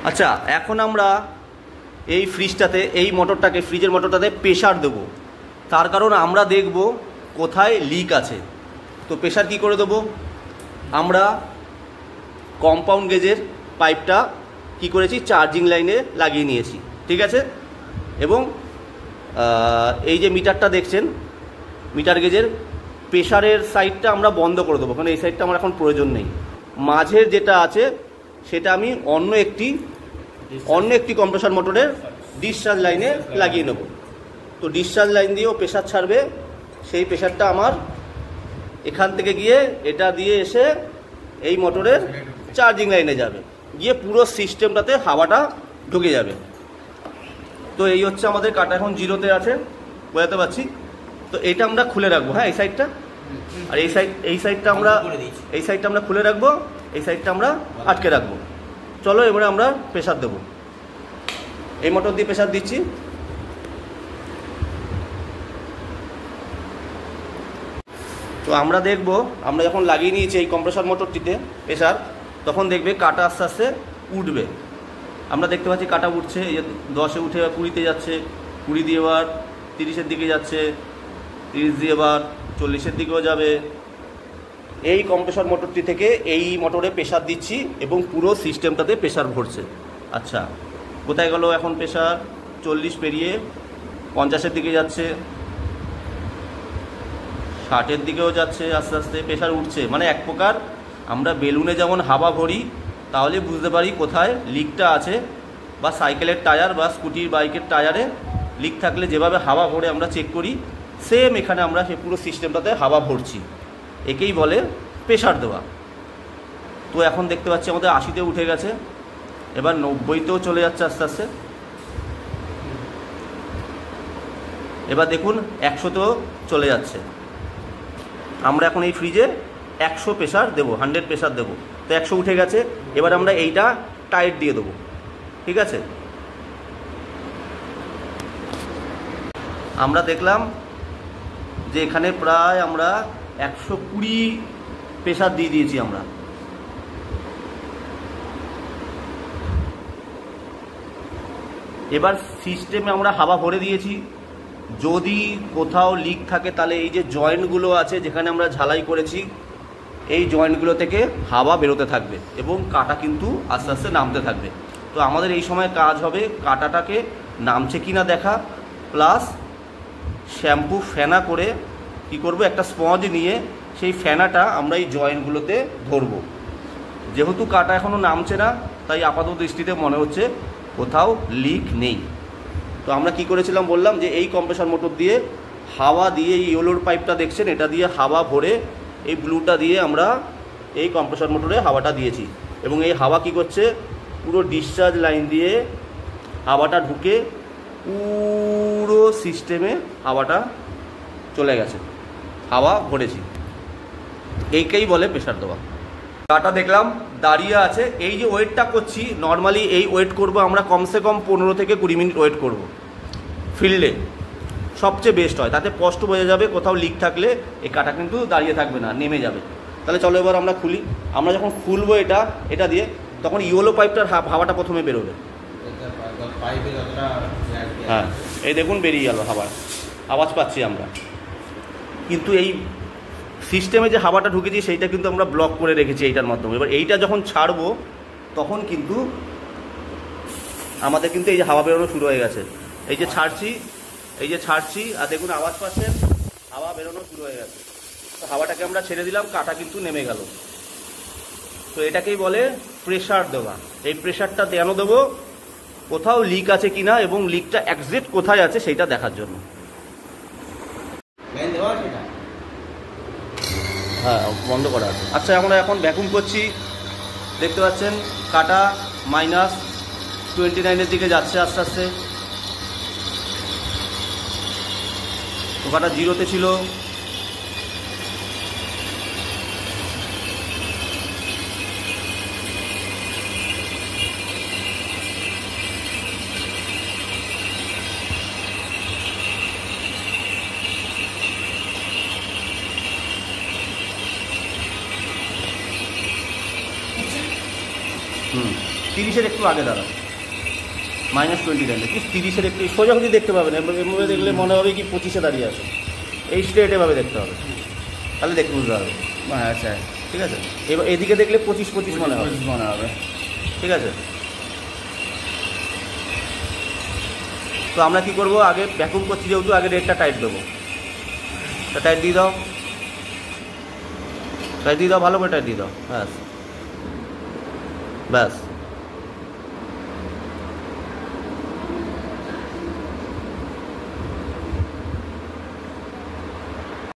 আচ্ছা, এখন আমরা এই ফ্রিজটাতে, এই মোটরটাকে, ফ্রিজের মোটরটাতে প্রেশার দেবো। তার কারণ আমরা দেখব কোথায় লিক আছে। তো প্রেশার কি করে দেবো? আমরা কম্পাউন্ড গেজের পাইপটা কি করেছি, চার্জিং লাইনে লাগিয়ে নিয়েছি, ঠিক আছে। এবং এই যে মিটারটা দেখছেন, মিটার গেজের প্রেশারের সাইডটা আমরা বন্ধ করে দেবো, কারণ এই সাইডটা আমার এখন প্রয়োজন নেই। মাঝের যেটা আছে সেটা আমি অন্য একটি কম্প্রেসর মোটরের ডিসচার্জ লাইনে লাগিয়ে নেব। তো ডিসচার্জ লাইন দিয়েও প্রেশার ছাড়বে, সেই প্রেশারটা আমার এখান থেকে গিয়ে এটা দিয়ে এসে এই মোটরের চার্জিং লাইনে যাবে, গিয়ে পুরো সিস্টেমটাতে হাওয়াটা ঢুকে যাবে। তো এই হচ্ছে আমাদের কাটা এখন জিরোতে আছে, বোঝাতে পারছি। তো এটা আমরা খুলে রাখবো, হ্যাঁ, এই সাইডটা, আর এই সাইডটা আমরা খুলে রাখবো, এই সাইডটা আমরা আটকে রাখবো। চলো এবারে আমরা প্রেশার দেবো। এই মোটর দিয়ে প্রেশার দিচ্ছি। তো আমরা দেখব, আমরা যখন লাগিয়ে নিয়েছি এই কম্প্রেসর মোটরটিতে প্রেশার, তখন দেখবে কাটা আস্তে আস্তে উঠবে। আমরা দেখতে পাচ্ছি কাটা উঠছে, এই 10-এ উঠে 20-তে যাচ্ছে, 20 দিয়ে এবার 30-এর দিকে যাচ্ছে, 30 দিয়ে এবার 40-এর দিকেও যাবে। এই কম্প্রেসর মোটরটি থেকে এই মোটরে প্রেশার দিচ্ছি এবং পুরো সিস্টেমটাতে প্রেশার ভরছে। আচ্ছা, কোথায় গেল এখন প্রেশার? 40 পেরিয়ে 50-এর দিকে যাচ্ছে, 60-এর দিকেও যাচ্ছে, আস্তে আস্তে প্রেশার উঠছে। মানে এক প্রকার আমরা বেলুনে যেমন হাওয়া ভরি, তাহলে বুঝতে পারি কোথায় লিকটা আছে, বা সাইকেলের টায়ার বা স্কুটির বাইকের টায়ারে লিক থাকলে যেভাবে হাওয়া ভরে আমরা চেক করি, সেম এখানে আমরা সে পুরো সিস্টেমটাতে হাওয়া ভরছি। একেই বলে প্রেশার দেওয়া। তো এখন দেখতে পাচ্ছি আমাদের 80-তে উঠে গেছে, এবার 90-তেও চলে যাচ্ছে আস্তে আস্তে। এবার দেখুন 100-তেও চলে যাচ্ছে। আমরা এখন এই ফ্রিজে 100 প্রেশার দেবো, 100 প্রেশার দেবো। তো 100 উঠে গেছে, এবার আমরা এইটা টাইট দিয়ে দেবো, ঠিক আছে। আমরা দেখলাম যে এখানে প্রায় আমরা 120 প্রেশার দিয়ে দিয়েছি আমরা। এবার সিস্টেমে আমরা হাওয়া ভরে দিয়েছি। যদি কোথাও লিক থাকে তাহলে এই যে জয়েন্টগুলো আছে যেখানে আমরা ঝালাই করেছি, এই জয়েন্টগুলো থেকে হাওয়া বেরোতে থাকবে এবং কাটা কিন্তু আস্তে আস্তে নামতে থাকবে। তো আমাদের এই সময় কাজ হবে কাটাটাকে নামছে কিনা দেখা, প্লাস শ্যাম্পু ফেনা করে কি করব, একটা স্পঞ্জ নিয়ে সেই ফেনাটা আমরা এই জয়েন্টগুলোতে ধরবো। যেহেতু কাটা এখনও নামছে না, তাই আপাতত দৃষ্টিতে মনে হচ্ছে কোথাও লিক নেই। তো আমরা কি করেছিলাম বললাম যে এই কম্প্রেসর মোটর দিয়ে হাওয়া দিয়ে, এই ইয়েলোর পাইপটা দেখছেন, এটা দিয়ে হাওয়া ভরে এই ব্লুটা দিয়ে আমরা এই কম্প্রেসর মোটরে হাওয়াটা দিয়েছি। এবং এই হাওয়া কি করছে, পুরো ডিসচার্জ লাইন দিয়ে হাওয়াটা ঢুকে পুরো সিস্টেমে হাওয়াটা চলে গেছে, হাওয়া ভরেছি। এইকেই বলে প্রেশার দেওয়া। কাটা দেখলাম দাঁড়িয়ে আছে, এই যে ওয়েটটা করছি, নর্মালি এই ওয়েট করব আমরা কমসে কম 15 থেকে 20 মিনিট ওয়েট করব। ফিল্ডে সবচেয়ে বেস্ট হয়, তাতে স্পষ্ট বোঝা যাবে কোথাও লিক থাকলে এই কাটা কিন্তু দাঁড়িয়ে থাকবে না, নেমে যাবে। তাহলে চলো এবার আমরা খুলি। আমরা যখন খুলবো এটা দিয়ে, তখন ইয়েলো পাইপটার হাওয়াটা প্রথমে বেরোবে। হ্যাঁ, এই দেখুন বেরিয়ে গেল হাওয়া, আওয়াজ পাচ্ছি আমরা। কিন্তু এই সিস্টেমে যে হাওয়াটা ঢুকেছি সেইটা কিন্তু আমরা ব্লক করে রেখেছি এইটার মাধ্যমে। এবার এইটা যখন ছাড়বো তখন কিন্তু আমাদের কিন্তু এই যে হাওয়া বেরোনো শুরু হয়ে গেছে। এই যে ছাড়ছি আর দেখুন আওয়াজ পাচ্ছেন, হাওয়া বেরোনো শুরু হয়ে গেছে। তো হাওয়াটাকে আমরা ছেড়ে দিলাম, কাটা কিন্তু নেমে গেল। তো এটাকেই বলে প্রেশার দেওয়া। এই প্রেশারটা কেন দেবো, কোথাও লিক আছে কিনা এবং লিকটা এক্সাক্ট কোথায় আছে সেইটা দেখার জন্য। হ্যাঁ, বন্ধ করা আছে। আচ্ছা, আমরা এখন ভ্যাকুম করছি, দেখতে পাচ্ছেন কাটা -29-এর দিকে যাচ্ছে আস্তে আস্তে। তো কাটা 0-তে ছিল, 30-এর একটু আগে দাঁড়ান, -20 দাঁড়িয়ে, কি 30-এর একটু সোজাসুজি দেখতে পাবেন, এভাবে দেখলে মনে হবে কি 25-এ দাঁড়িয়ে আছে, এই স্ট্রেট এভাবে দেখতে হবে, তাহলে দেখতে বুঝতে হবে। আচ্ছা ঠিক আছে, এবার এদিকে দেখলে 25 মনে হবে, মনে হবে। ঠিক আছে। তো আমরা কি করব, আগে ভ্যাকুম করছি যেহেতু আগে রেটটা টাইট দেবো, টাইট দিয়ে দাও, টাইট দিয়ে দাও, ভালো করে টাইট দিয়ে দাও, ব্যাস ব্যাস।